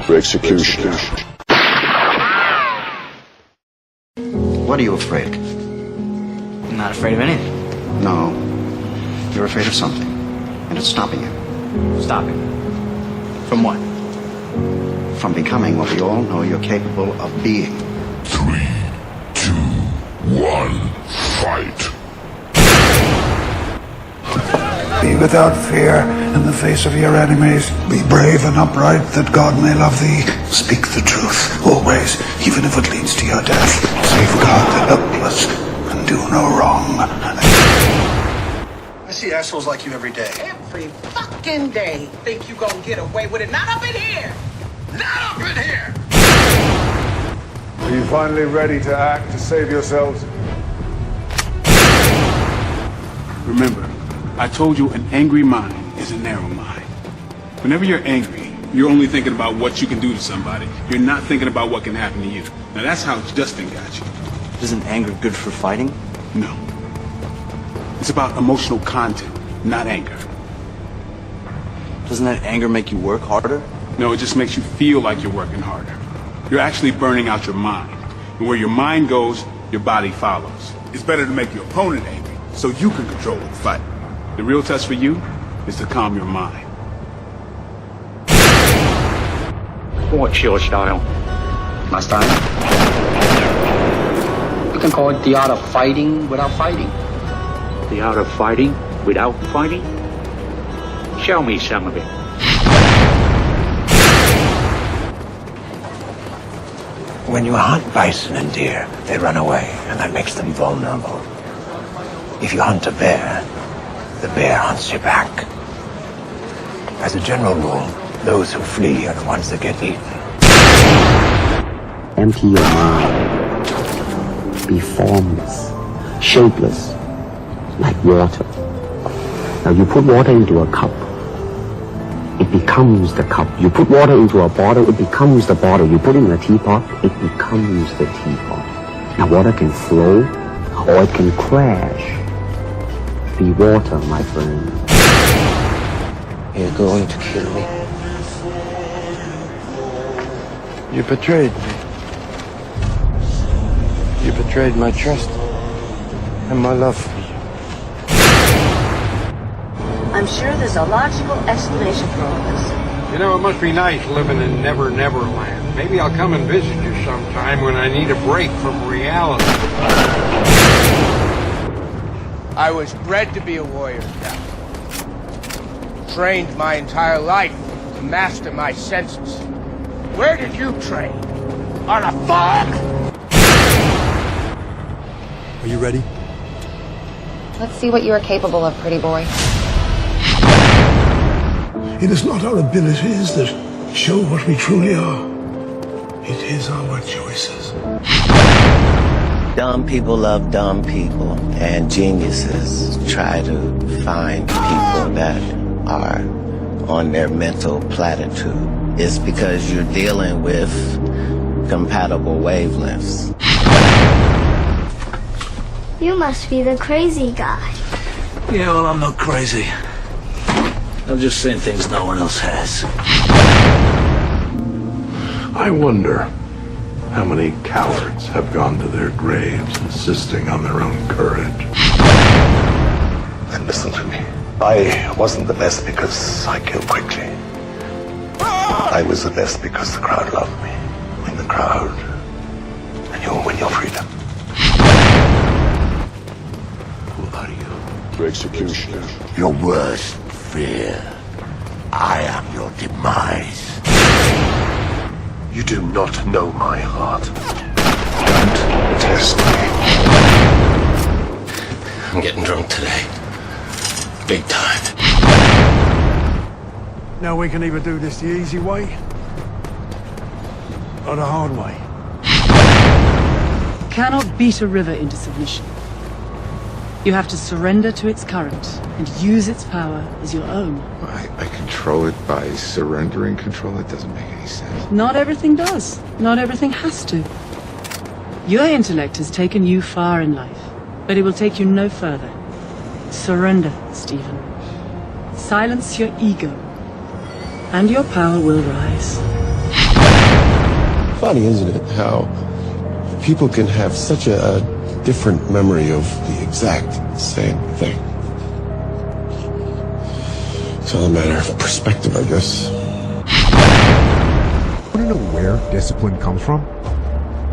for execution. What are you afraid of? I'm not afraid of anything. No. You're afraid of something. And it's stopping you. Stopping. From what? From becoming what we all know you're capable of being. 3, 2, 1, fight. Be without fear in the face of your enemies. Be brave and upright, that God may love thee. Speak the truth, always, even if it leads to your death. Safeguard the helpless, and do no wrong. I see assholes like you every day. Every fucking day. Think you gonna get away with it? Not up in here! Not up in here! Are you finally ready to act to save yourselves? Remember, I told you an angry mind is a narrow mind. Whenever you're angry, you're only thinking about what you can do to somebody. You're not thinking about what can happen to you. Now that's how Justin got you. Isn't anger good for fighting? No. It's about emotional content, not anger. Doesn't that anger make you work harder? No, it just makes you feel like you're working harder. You're actually burning out your mind. And where your mind goes, your body follows. It's better to make your opponent angry so you can control the fight. The real test for you is to calm your mind. What's your style? My style? You can call it the art of fighting without fighting. The art of fighting without fighting? Show me some of it. When you hunt bison and deer, they run away, and that makes them vulnerable. If you hunt a bear, the bear hunts you back. As a general rule, those who flee are the ones that get eaten. Empty your mind. Be formless, shapeless, like water. Now you put water into a cup, it becomes the cup. You put water into a bottle, it becomes the bottle. You put it in a teapot, it becomes the teapot. Now water can flow, or it can crash. Be water, my friend. You're going to kill me. You betrayed me. You betrayed my trust and my love for you. I'm sure there's a logical explanation for all this. You know, it must be nice living in Never Never Land. Maybe I'll come and visit you sometime when I need a break from reality. I was bred to be a warrior, Captain. Trained my entire life to master my senses. Where did you train? On a farm? Are you ready? Let's see what you are capable of, pretty boy. It is not our abilities that show what we truly are. It is our choices. Dumb people love dumb people, and geniuses try to find people that are on their mental platitude. It's because you're dealing with compatible wavelengths. You must be the crazy guy. Yeah, well, I'm not crazy. I'm just saying things no one else has. I wonder how many cowards have gone to their graves insisting on their own courage. And listen to me. I wasn't the best because I killed quickly. I was the best because the crowd loved me. Win the crowd, and you'll win your freedom. Who are you? For execution. Your worst fear. I am your demise. You do not know my heart. Don't test me. I'm getting drunk today. Big time. Now we can either do this the easy way or the hard way. Cannot beat a river into submission. You have to surrender to its current and use its power as your own. I control it by surrendering control? It doesn't make any sense. Not everything does. Not everything has to. Your intellect has taken you far in life, but it will take you no further. Surrender, Stephen. Silence your ego, and your power will rise. Funny, isn't it, how people can have such a different memory of the exact same thing. It's all a matter of perspective, I guess. Want to know where discipline comes from?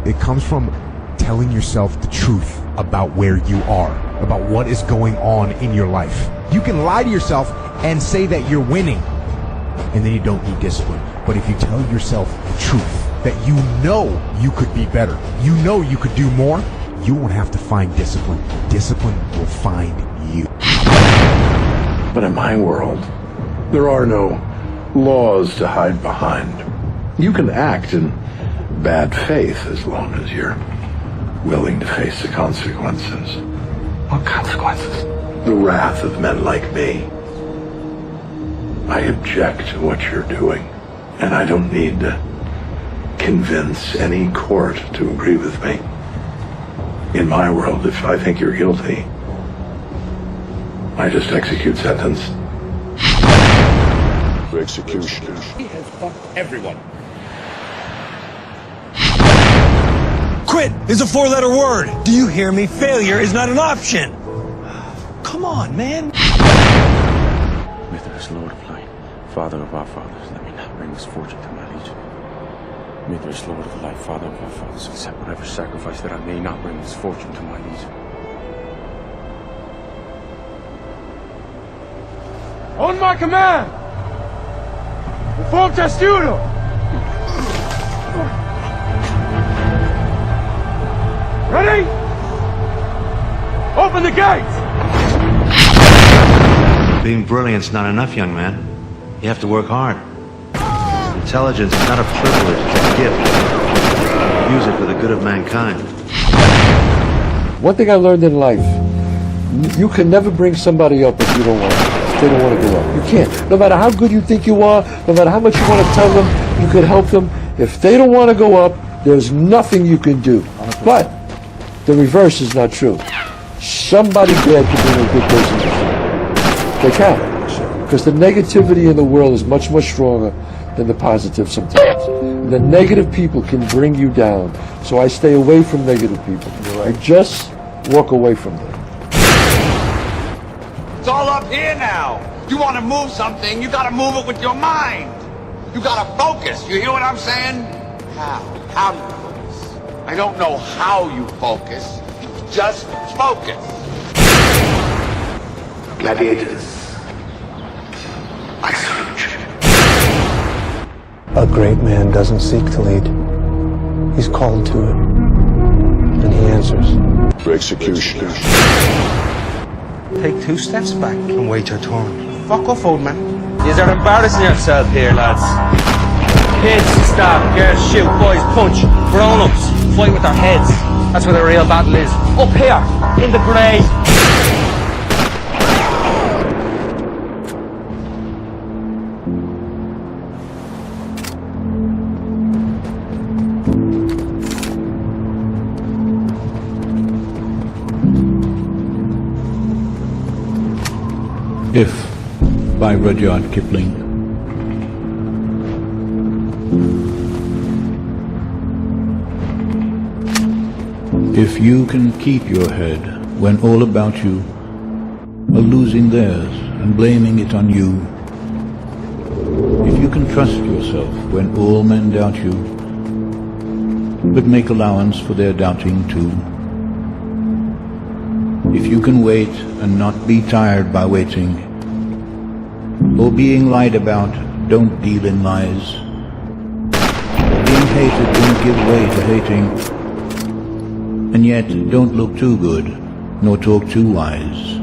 It comes from telling yourself the truth about where you are, about what is going on in your life. You can lie to yourself and say that you're winning, and then you don't need discipline. But if you tell yourself the truth, that you know you could be better, you know you could do more, you won't have to find discipline. Discipline will find you. But in my world, there are no laws to hide behind. You can act in bad faith as long as you're willing to face the consequences. What consequences? The wrath of men like me. I object to what you're doing, and I don't need to convince any court to agree with me. In my world, if I think you're guilty, I just execute sentence. Executioner. He has fucked everyone. Quit is a four-letter word. Do you hear me? Failure is not an option. Come on, man. Mithras, Lord of Light, Father of our fathers, let me not bring misfortune to my legion. Mithras, Lord of Light, Father of our fathers, accept whatever sacrifice that I may not bring misfortune to my legion. On my command! Reform testudo! Ready? Open the gates! Being brilliant's not enough, young man. You have to work hard. Intelligence is not a privilege, it's a gift. Use it for the good of mankind. One thing I learned in life, you can never bring somebody up if you don't want to. If they don't want to go up. You can't. No matter how good you think you are, no matter how much you want to tell them, you could help them. If they don't want to go up, there's nothing you can do. But the reverse is not true. Somebody bad can bring a good person up. They can. Because the negativity in the world is much, much stronger than the positive sometimes. And the negative people can bring you down. So I stay away from negative people. I just walk away from them. It's all up here now. You want to move something, you got to move it with your mind. You got to focus. You hear what I'm saying? How? How do you focus? I don't know how you focus. Just focus. Gladiators. I salute you. A great man doesn't seek to lead. He's called to it. And he answers. For execution. Take 2 steps back and wait your turn. Fuck off, old man. You are embarrassing yourself here, lads. Kids, stop. Girls, shoot. Boys, punch. Grown-ups, fight with their heads. That's where the real battle is. Up here, in the grey. If, by Rudyard Kipling. If you can keep your head when all about you are losing theirs and blaming it on you, if you can trust yourself when all men doubt you, but make allowance for their doubting too, if you can wait and not be tired by waiting, or being lied about, don't deal in lies. Being hated, don't give way to hating. And yet, don't look too good, nor talk too wise.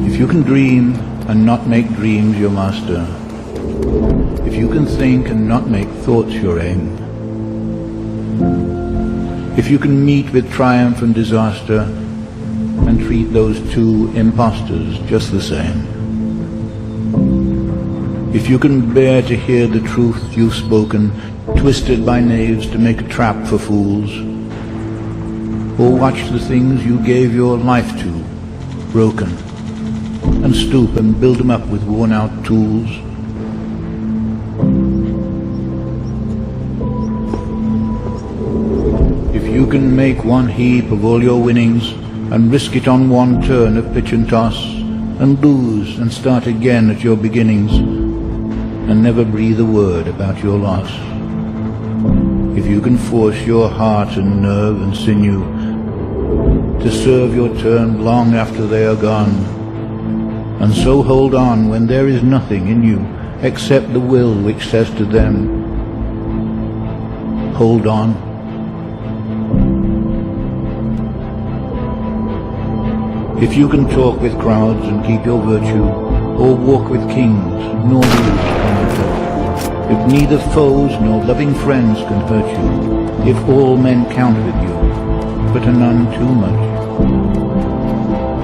If you can dream and not make dreams your master, if you can think and not make thoughts your aim, if you can meet with triumph and disaster and treat those two impostors just the same, if you can bear to hear the truth you've spoken, twisted by knaves to make a trap for fools, or watch the things you gave your life to, broken, and stoop and build them up with worn-out tools. If you can make one heap of all your winnings and risk it on one turn of pitch and toss, and lose and start again at your beginnings, and never breathe a word about your loss. If you can force your heart and nerve and sinew to serve your turn long after they are gone, and so hold on when there is nothing in you except the will which says to them, hold on. If you can talk with crowds and keep your virtue, or walk with kings, nor lose character, if neither foes nor loving friends can hurt you, if all men count with you, but are none too much,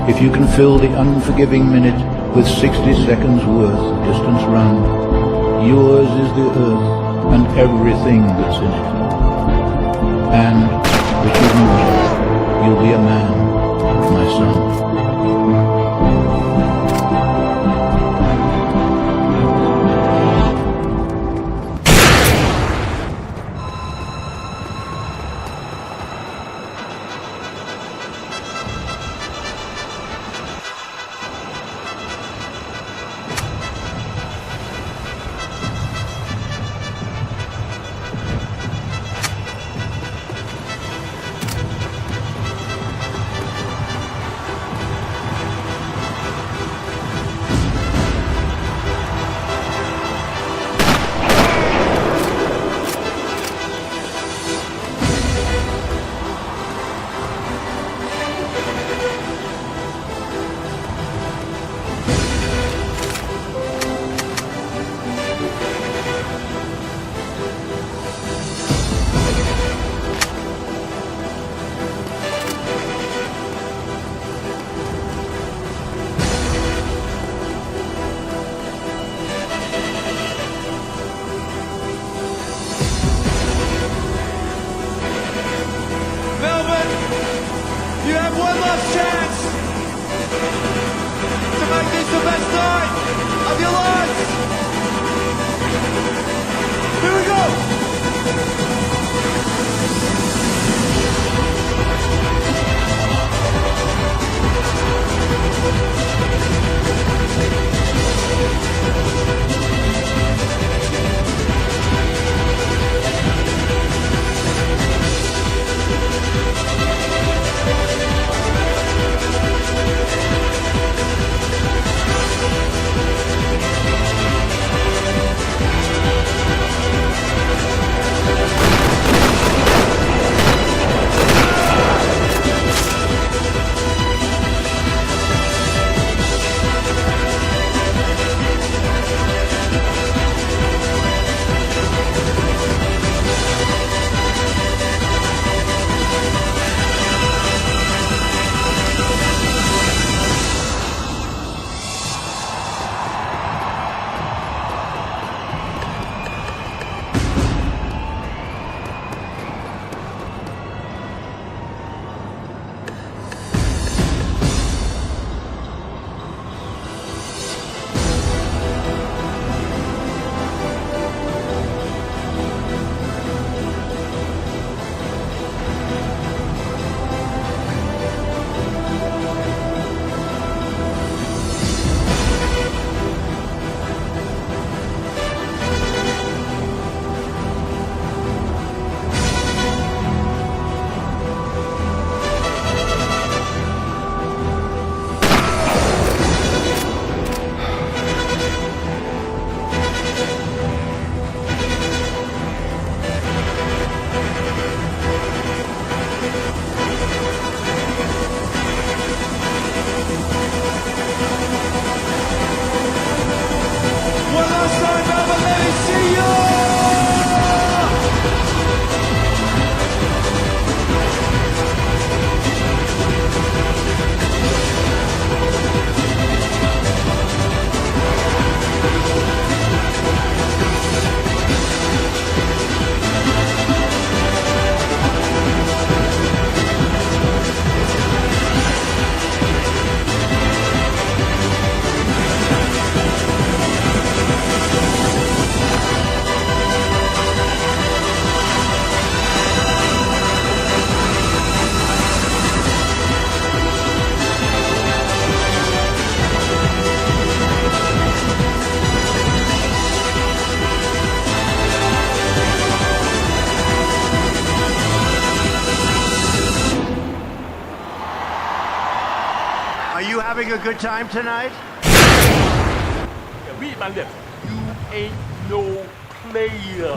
if you can fill the unforgiving minute with 60 seconds worth of distance run, yours is the earth and everything that's in it. And, which is more, you'll be a man, my son. having a good time tonight? Read my lips. You ain't no player.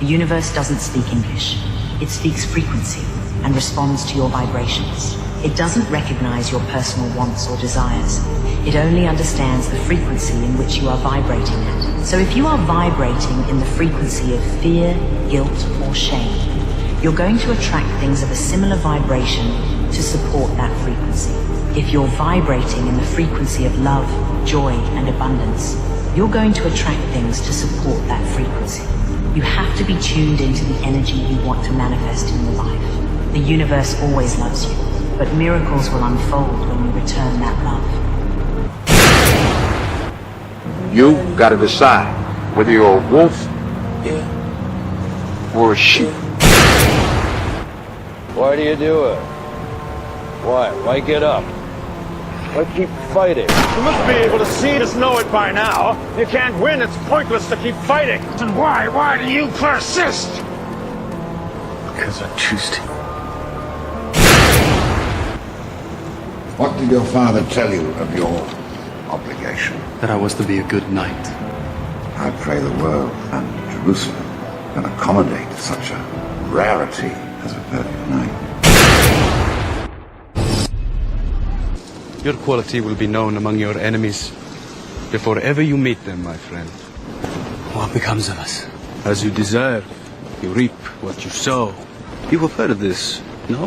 The universe doesn't speak English. It speaks frequency and responds to your vibrations. It doesn't recognize your personal wants or desires. It only understands the frequency in which you are vibrating at. So if you are vibrating in the frequency of fear, guilt, or shame, you're going to attract things of a similar vibration to support that frequency. If you're vibrating in the frequency of love, joy, and abundance, you're going to attract things to support that frequency. You have to be tuned into the energy you want to manifest in your life. The universe always loves you, but miracles will unfold when you return that love. You gotta decide whether you're a wolf or a sheep. Why do you do it? Why? Why get up? Why keep fighting? You must be able to see to know it by now. You can't win, it's pointless to keep fighting. And why? Why do you persist? Because I choose to. What did your father tell you of your obligation? That I was to be a good knight. I pray the world and Jerusalem can accommodate such a rarity as a perfect knight. Your quality will be known among your enemies before ever you meet them, my friend. What becomes of us? As you deserve, you reap what you sow. You have heard of this, no?